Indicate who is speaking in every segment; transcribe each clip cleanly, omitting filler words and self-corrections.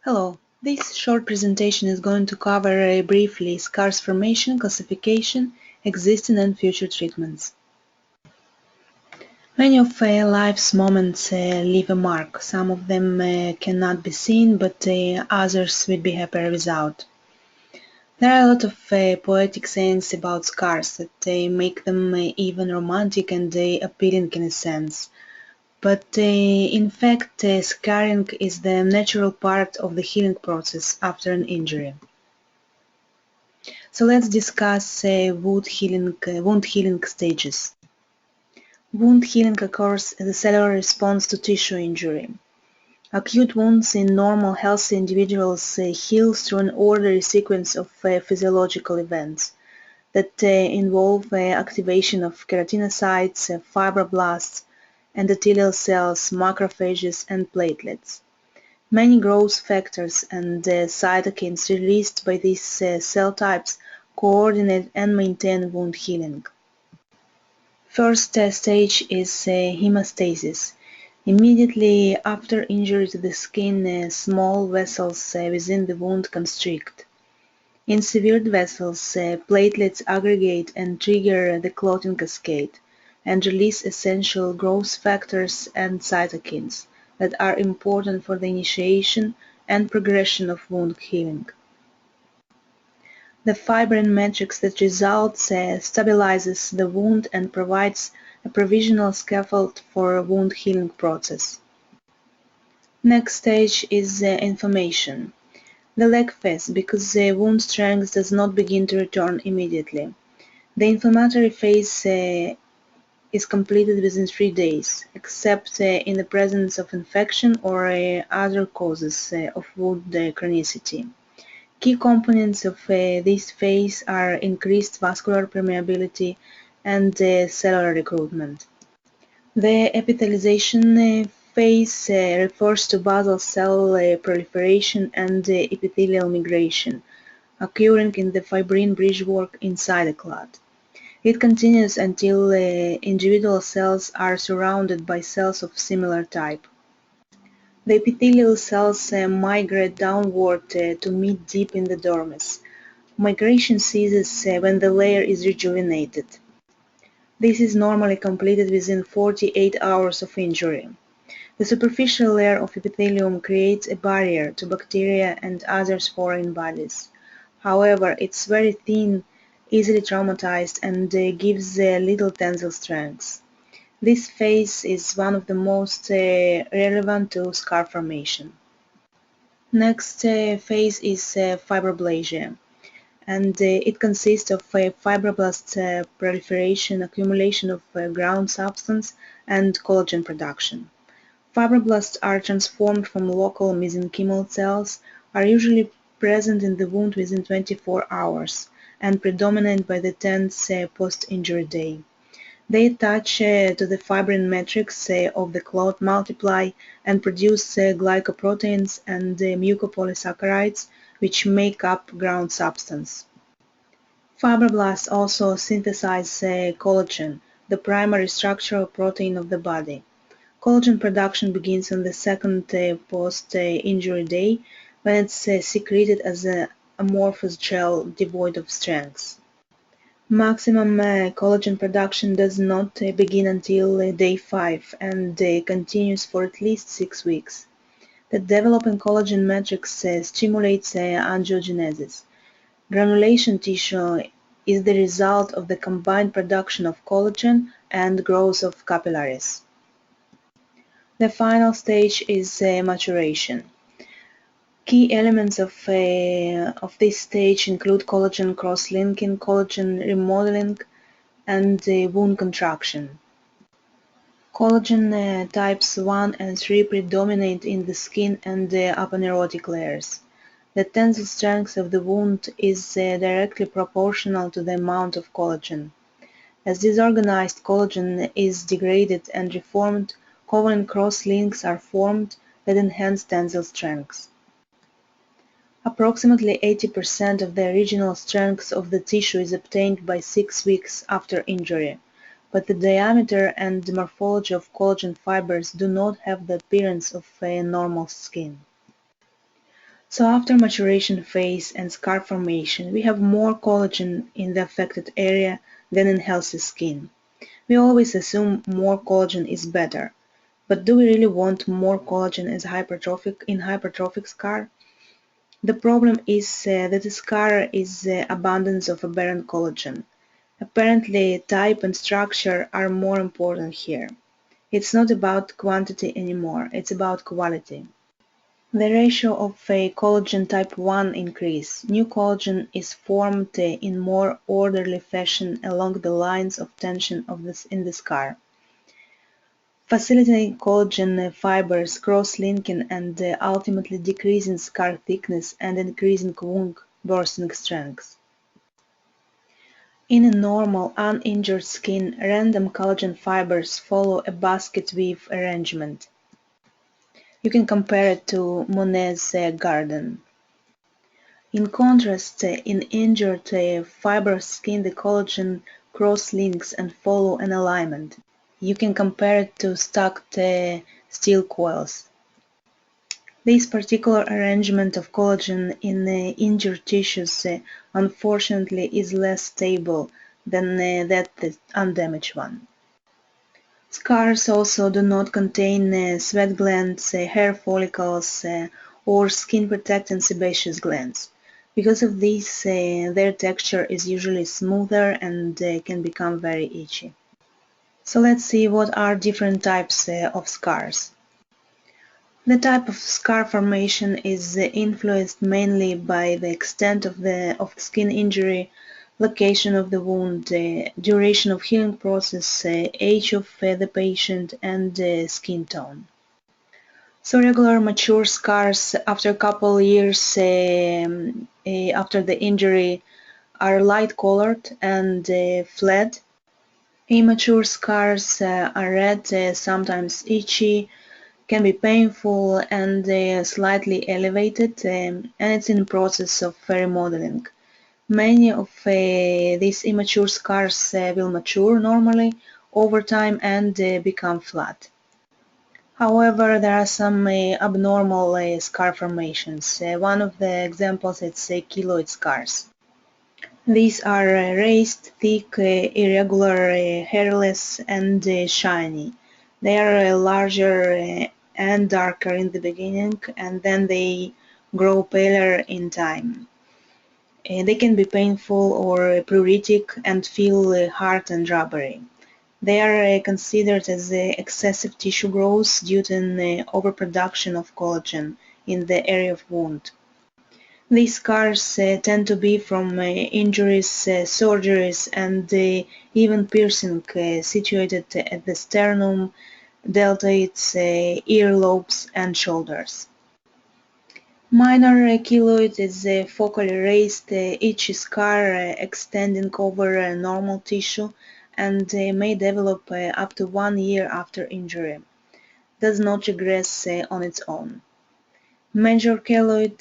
Speaker 1: Hello, this short presentation is going to cover briefly scars formation, classification, existing and future treatments. Many of life's moments leave a mark. Some of them cannot be seen, but others we'd be happier without. There are a lot of poetic sayings about scars that make them even romantic and appealing in a sense. But in fact, scarring is the natural part of the healing process after an injury. So let's discuss wound healing stages. Wound healing occurs as a cellular response to tissue injury. Acute wounds in normal, healthy individuals heal through an orderly sequence of physiological events that involve activation of keratinocytes, fibroblasts, endothelial cells, macrophages, and platelets. Many growth factors and cytokines released by these cell types coordinate and maintain wound healing. First stage is hemostasis. Immediately after injury to the skin, small vessels within the wound constrict. In severed vessels, platelets aggregate and trigger the clotting cascade, and release essential growth factors and cytokines that are important for the initiation and progression of wound healing. The fibrin matrix that results stabilizes the wound and provides a provisional scaffold for a wound healing process. Next stage is inflammation. The lag phase, because the wound strength does not begin to return immediately. The inflammatory phase is completed within 3 days, except in the presence of infection or other causes of wound chronicity. Key components of this phase are increased vascular permeability and cellular recruitment. The epithelialization phase refers to basal cell proliferation and epithelial migration, occurring in the fibrin bridgework inside the clot. It continues until individual cells are surrounded by cells of similar type. The epithelial cells migrate downward to meet deep in the dermis. Migration ceases when the layer is rejuvenated. This is normally completed within 48 hours of injury. The superficial layer of epithelium creates a barrier to bacteria and other foreign bodies. However, it's very thin, easily traumatized, and gives little tensile strength. This phase is one of the most relevant to scar formation. Next phase is fibroblasia, and it consists of fibroblast proliferation, accumulation of ground substance, and collagen production. Fibroblasts are transformed from local mesenchymal cells, are usually present in the wound within 24 hours, and predominate by the 10th post-injury day. They attach to the fibrin matrix of the clot, multiply, and produce glycoproteins and mucopolysaccharides, which make up ground substance. Fibroblasts also synthesize collagen, the primary structural protein of the body. Collagen production begins on the second post-injury day, when it's secreted as an amorphous gel devoid of strength. Maximum collagen production does not begin until day 5 and continues for at least 6 weeks. The developing collagen matrix stimulates angiogenesis. Granulation tissue is the result of the combined production of collagen and growth of capillaries. The final stage is maturation. Key elements of this stage include collagen cross-linking, collagen remodeling, and wound contraction. Collagen types 1 and 3 predominate in the skin and the aponeurotic layers. The tensile strength of the wound is directly proportional to the amount of collagen. As disorganized collagen is degraded and reformed, covalent cross-links are formed that enhance tensile strength. Approximately 80% of the original strength of the tissue is obtained by 6 weeks after injury, but the diameter and the morphology of collagen fibers do not have the appearance of a normal skin. So after maturation phase and scar formation, we have more collagen in the affected area than in healthy skin. We always assume more collagen is better, but do we really want more collagen as hypertrophic scar? The problem is that the scar is abundance of aberrant collagen. Apparently, type and structure are more important here. It's not about quantity anymore, it's about quality. The ratio of a collagen type 1 increase. New collagen is formed in more orderly fashion along the lines of tension in the scar, facilitating collagen fibers cross-linking and ultimately decreasing scar thickness and increasing wound bursting strength. In a normal, uninjured skin, random collagen fibers follow a basket weave arrangement. You can compare it to Monet's garden. In contrast, in injured fibrous skin, the collagen cross-links and follow an alignment. You can compare it to stacked steel coils. This particular arrangement of collagen in injured tissues unfortunately is less stable than that undamaged one. Scars also do not contain sweat glands, hair follicles, or skin-protecting sebaceous glands. Because of this, their texture is usually smoother and can become very itchy. So let's see what are different types of scars. The type of scar formation is influenced mainly by the extent of the skin injury, location of the wound, duration of healing process, age of the patient, and skin tone. So regular mature scars after a couple years after the injury are light colored and flat. Immature scars are red, sometimes itchy, can be painful and slightly elevated, and it's in process of remodeling. Many of these immature scars will mature normally over time and become flat. However, there are some abnormal scar formations. One of the examples is keloid scars. These are raised, thick, irregular, hairless, and shiny. They are larger and darker in the beginning, and then they grow paler in time. They can be painful or pruritic and feel hard and rubbery. They are considered as excessive tissue growth due to an overproduction of collagen in the area of wound. These scars tend to be from injuries, surgeries, and even piercing situated at the sternum, deltoids, earlobes, and shoulders. Minor keloid is a focally raised, itchy scar extending over normal tissue and may develop up to 1 year after injury. Does not regress on its own. Major keloid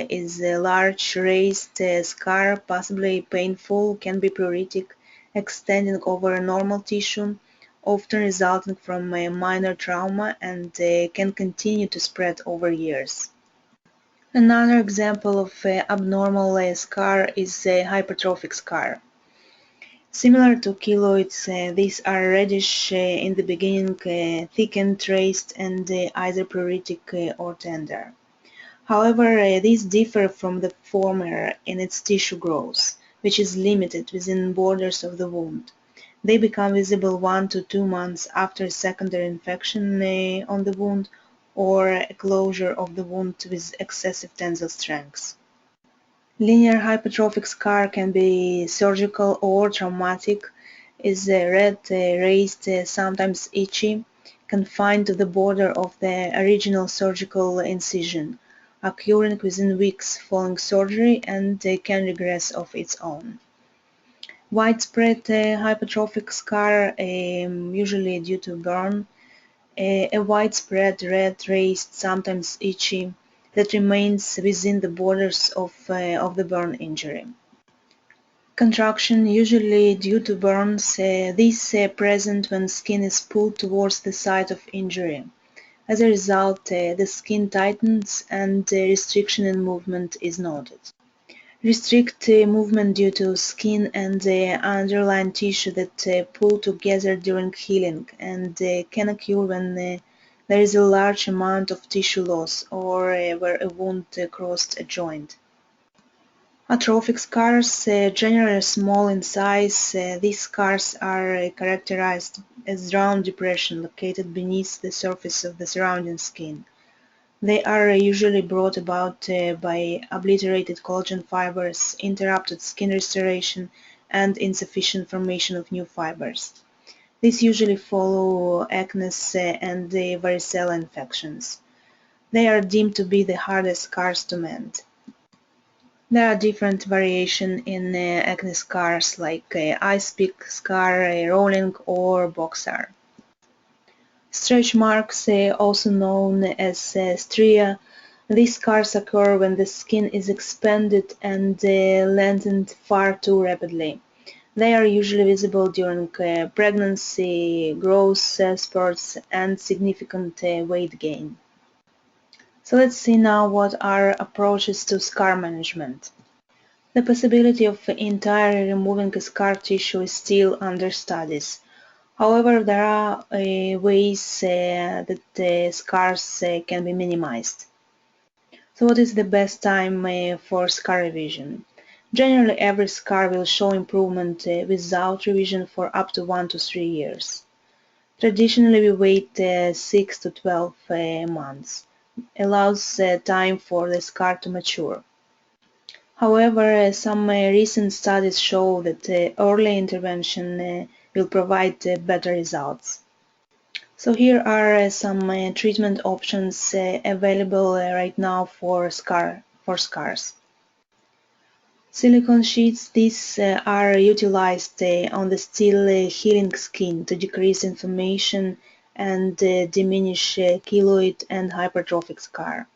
Speaker 1: is a large raised scar, possibly painful, can be pruritic, extending over normal tissue, often resulting from a minor trauma, and can continue to spread over years. Another example of abnormal scar is a hypertrophic scar. Similar to keloids, these are reddish in the beginning, thickened, raised, and either pruritic or tender. However, these differ from the former in its tissue growth, which is limited within borders of the wound. They become visible 1 to 2 months after secondary infection on the wound or a closure of the wound with excessive tensile strength. Linear hypertrophic scar can be surgical or traumatic, is red, raised, sometimes itchy, confined to the border of the original surgical incision, occurring within weeks following surgery and can regress of its own. Widespread hypertrophic scar, usually due to burn, a widespread red, raised, sometimes itchy, that remains within the borders of the burn injury. Contraction, usually due to burns, these present when skin is pulled towards the site of injury. As a result, the skin tightens and restriction in movement is noted. Restrict movement due to skin and the underlying tissue that pull together during healing and can occur when there is a large amount of tissue loss or where a wound crossed a joint. Atrophic scars, generally small in size, these scars are characterized as round depressions located beneath the surface of the surrounding skin. They are usually brought about by obliterated collagen fibers, interrupted skin restoration, and insufficient formation of new fibers. These usually follow acne and varicella infections. They are deemed to be the hardest scars to mend. There are different variations in acne scars like ice pick scar, rolling, or boxer. Stretch marks, also known as stria, these scars occur when the skin is expanded and lengthened far too rapidly. They are usually visible during pregnancy, growth spurts, and significant weight gain. So let's see now what are approaches to scar management. The possibility of entirely removing scar tissue is still under studies. However, there are ways that scars can be minimized. So what is the best time for scar revision? Generally, every scar will show improvement without revision for up to 1 to 3 years. Traditionally, we wait 6 to 12 months. Allows time for the scar to mature. However, some recent studies show that early intervention will provide better results. So here are some treatment options available right now for scars. Silicone sheets, these are utilized on the still healing skin to decrease inflammation and diminish keloid and hypertrophic scar.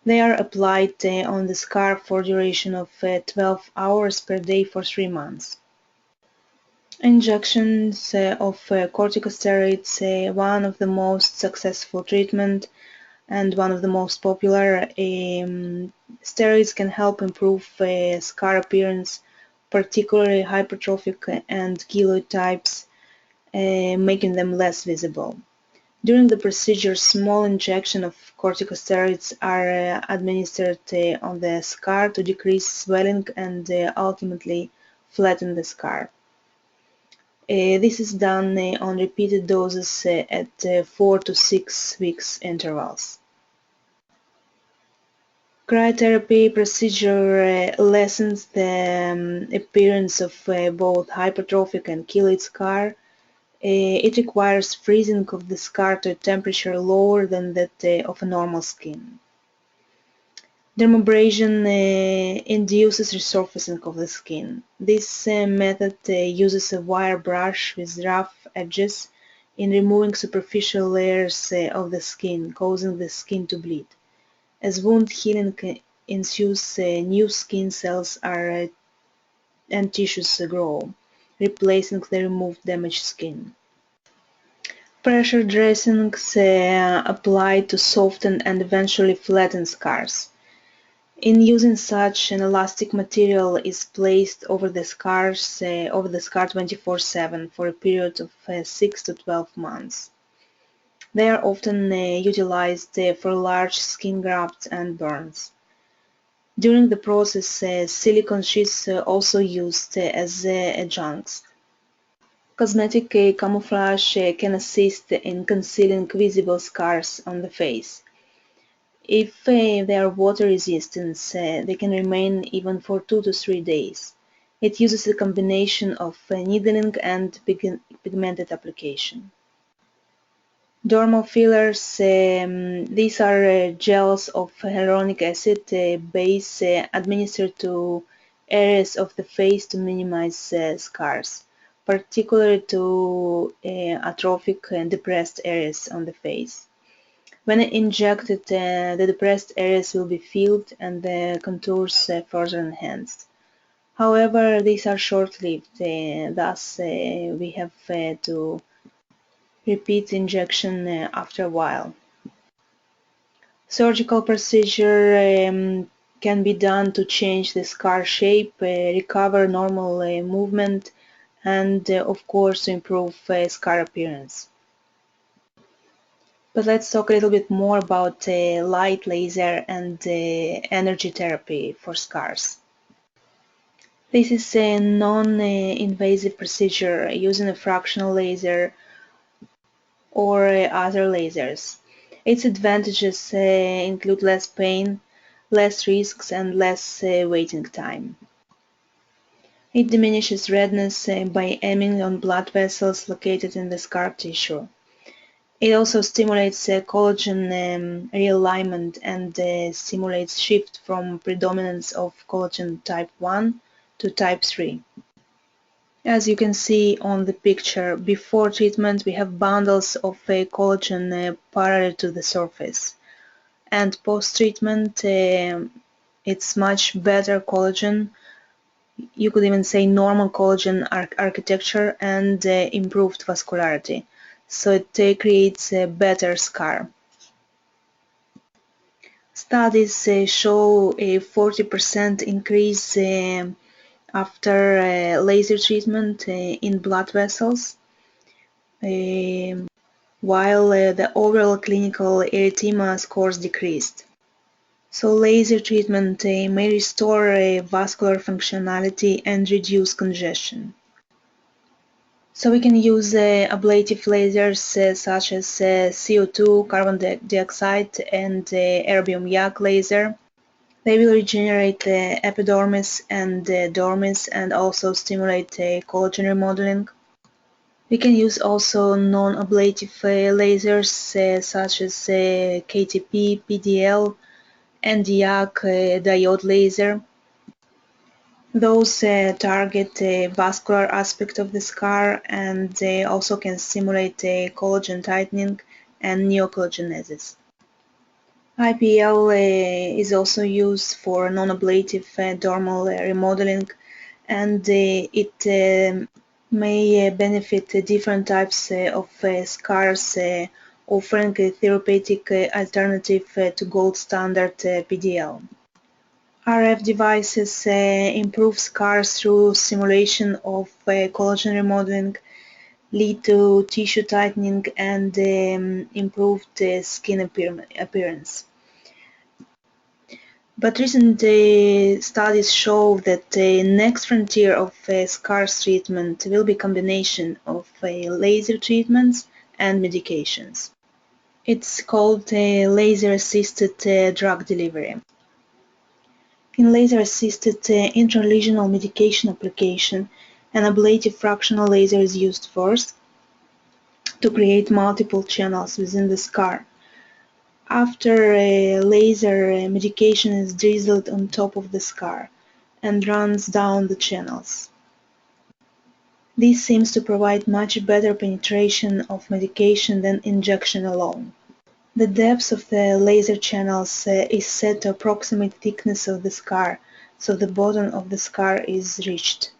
Speaker 1: They are applied on the scar for duration of 12 hours per day for 3 months. Injections of corticosteroids, one of the most successful treatment and one of the most popular. Steroids can help improve scar appearance, particularly hypertrophic and keloid types, making them less visible. During the procedure, small injections of corticosteroids are administered on the scar to decrease swelling and ultimately flatten the scar. This is done on repeated doses at 4 to 6 weeks intervals. Cryotherapy procedure lessens the appearance of both hypertrophic and keloid scar. It requires freezing of the scar to a temperature lower than that of a normal skin. Dermabrasion induces resurfacing of the skin. This method uses a wire brush with rough edges in removing superficial layers of the skin, causing the skin to bleed. As wound healing ensues, new skin cells and tissues grow, replacing the removed damaged skin. Pressure dressings applied to soften and eventually flatten scars. In using such, an elastic material is placed over the scar 24/7 for a period of 6 to 12 months. They are often utilized for large skin grafts and burns. During the process, silicone sheets also used as adjuncts. Cosmetic camouflage can assist in concealing visible scars on the face. If they are water resistant, they can remain even for 2 to 3 days. It uses a combination of needling and pigmented application. Dermal fillers, these are gels of hyaluronic acid base administered to areas of the face to minimize scars, particularly to atrophic and depressed areas on the face. When injected, the depressed areas will be filled and the contours further enhanced. However, these are short-lived, thus we have to repeat injection after a while. Surgical procedure can be done to change the scar shape, recover normal movement, and of course to improve scar appearance. But let's talk a little bit more about light laser and energy therapy for scars. This is a non-invasive procedure using a fractional laser or other lasers. Its advantages include less pain, less risks, and less waiting time. It diminishes redness by aiming on blood vessels located in the scar tissue. It also stimulates collagen realignment and stimulates shift from predominance of collagen type 1 to type 3. As you can see on the picture, before treatment we have bundles of collagen parallel to the surface. And post-treatment it's much better collagen, you could even say normal collagen architecture and improved vascularity. So it creates a better scar. Studies show a 40% increase after laser treatment in blood vessels, while the overall clinical erythema scores decreased. So laser treatment may restore vascular functionality and reduce congestion. So we can use ablative lasers such as CO2, carbon dioxide, and erbium YAG laser. They will regenerate the epidermis and the dermis and also stimulate collagen remodeling. We can use also non-ablative lasers such as KTP, PDL, and YAG diode laser. Those target the vascular aspect of the scar and they also can stimulate collagen tightening and neocollagenesis. IPL is also used for non-ablative dermal remodeling and it may benefit different types of scars, offering a therapeutic alternative to gold standard PDL. RF devices improve scars through simulation of collagen remodeling, lead to tissue tightening and improved skin appearance. But recent studies show that the next frontier of scars treatment will be a combination of laser treatments and medications. It's called laser-assisted drug delivery. In laser-assisted intralesional medication application, an ablative fractional laser is used first to create multiple channels within the scar. After a laser medication is drizzled on top of the scar and runs down the channels. This seems to provide much better penetration of medication than injection alone. The depth of the laser channels is set to approximate thickness of the scar, so the bottom of the scar is reached.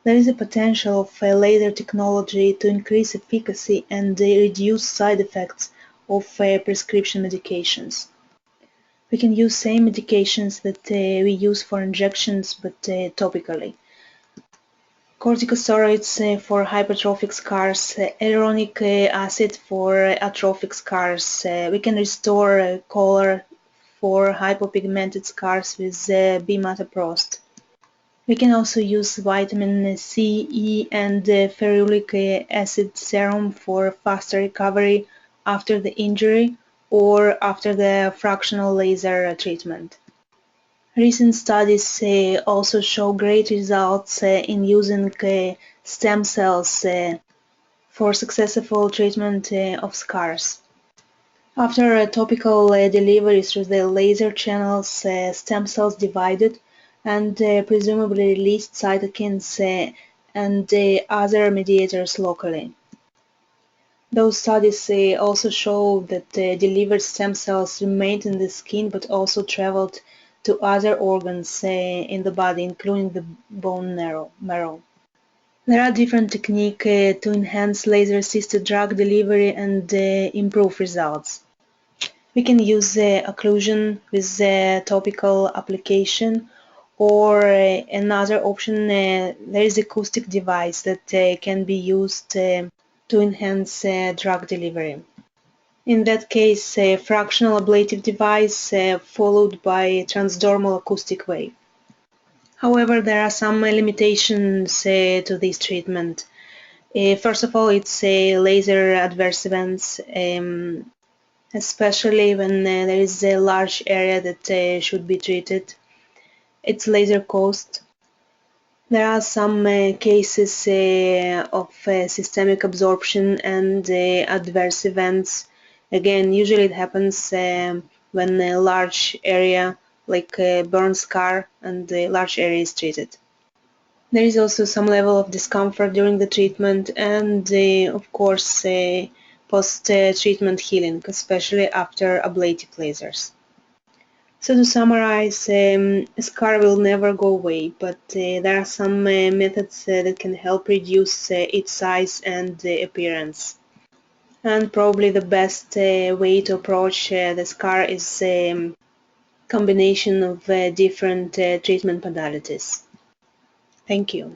Speaker 1: There is a potential of laser technology to increase efficacy and reduce side effects of prescription medications. We can use same medications that we use for injections but topically. Corticosteroids for hypertrophic scars, hyaluronic acid for atrophic scars. We can restore color for hypopigmented scars with bimatoprost. We can also use vitamin C, E, and ferulic acid serum for faster recovery after the injury or after the fractional laser treatment. Recent studies also show great results in using stem cells for successful treatment of scars. After a topical delivery through the laser channels, stem cells divided and presumably released cytokines and other mediators locally. Those studies also show that delivered stem cells remained in the skin but also traveled to other organs in the body, including the bone marrow. There are different techniques to enhance laser-assisted drug delivery and improve results. We can use occlusion with topical application, or another option, there is acoustic device that can be used to enhance drug delivery. In that case, a fractional ablative device followed by transdermal acoustic wave. However, there are some limitations to this treatment. First of all, it's laser adverse events, especially when there is a large area that should be treated. It's laser cost. There are some cases of systemic absorption and adverse events. Again, usually it happens when a large area, like a burn scar, and a large area is treated. There is also some level of discomfort during the treatment and, of course, post-treatment healing, especially after ablative lasers. So to summarize, a scar will never go away, but there are some methods that can help reduce its size and appearance. And probably the best way to approach the scar is combination of different treatment modalities. Thank you.